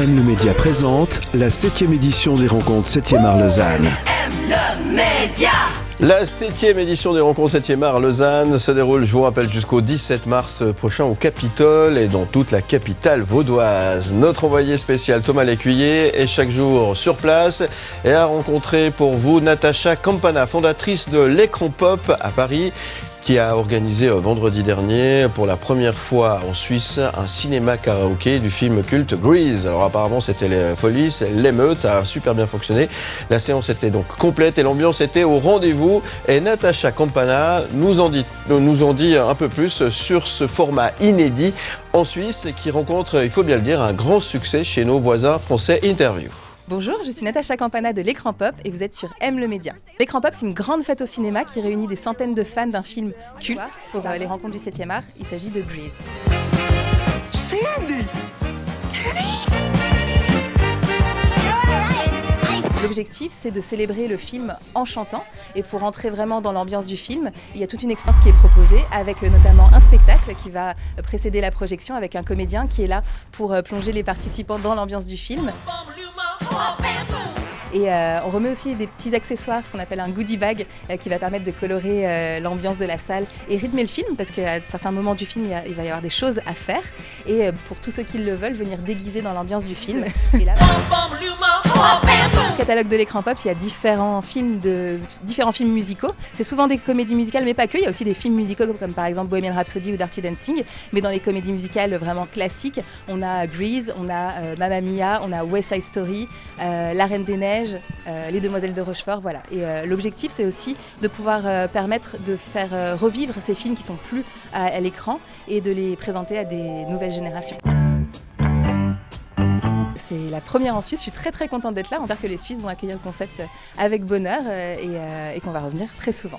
M le Média présente la 7e édition des rencontres 7e art Lausanne. M le Média. La 7e édition des rencontres 7e art Lausanne se déroule, je vous rappelle, jusqu'au 17 mars prochain au Capitole et dans toute la capitale vaudoise. Notre envoyé spécial Thomas Lécuyer est chaque jour sur place et a rencontré pour vous Natacha Campana, fondatrice de l'Écran Pop à Paris, qui a organisé vendredi dernier pour la première fois en Suisse un cinéma karaoké du film culte Grease. Alors apparemment c'était les folies, c'est l'émeute, ça a super bien fonctionné. La séance était donc complète et l'ambiance était au rendez-vous. Et Natacha Campana nous en dit un peu plus sur ce format inédit en Suisse qui rencontre, il faut bien le dire, un grand succès chez nos voisins français. Interview. Bonjour, je suis Natacha Campana de l'Écran Pop et vous êtes sur M le Média. L'Écran Pop, c'est une grande fête au cinéma qui réunit des centaines de fans d'un film culte pour les rencontres du 7e art. Il s'agit de Grease. Sandy! L'objectif, c'est de célébrer le film en chantant. Et pour entrer vraiment dans l'ambiance du film, il y a toute une expérience qui est proposée avec notamment un spectacle qui va précéder la projection avec un comédien qui est là pour plonger les participants dans l'ambiance du film. Et on remet aussi des petits accessoires, ce qu'on appelle un goodie bag, qui va permettre de colorer l'ambiance de la salle et rythmer le film, parce qu'à certains moments du film, il va y avoir des choses à faire. Et pour tous ceux qui le veulent, venir déguiser dans l'ambiance du film. Et là, au catalogue de l'Écran Pop, il y a différents films musicaux. C'est souvent des comédies musicales, mais pas que. Il y a aussi des films musicaux comme par exemple Bohemian Rhapsody ou Dirty Dancing. Mais dans les comédies musicales vraiment classiques, on a Grease, on a Mamma Mia, on a West Side Story, La Reine des Neiges, Les Demoiselles de Rochefort, voilà. Et l'objectif, c'est aussi de pouvoir permettre de faire revivre ces films qui sont plus à l'écran et de les présenter à des nouvelles générations. C'est la première en Suisse, je suis très contente d'être là. J'espère que les Suisses vont accueillir le concept avec bonheur et qu'on va revenir très souvent.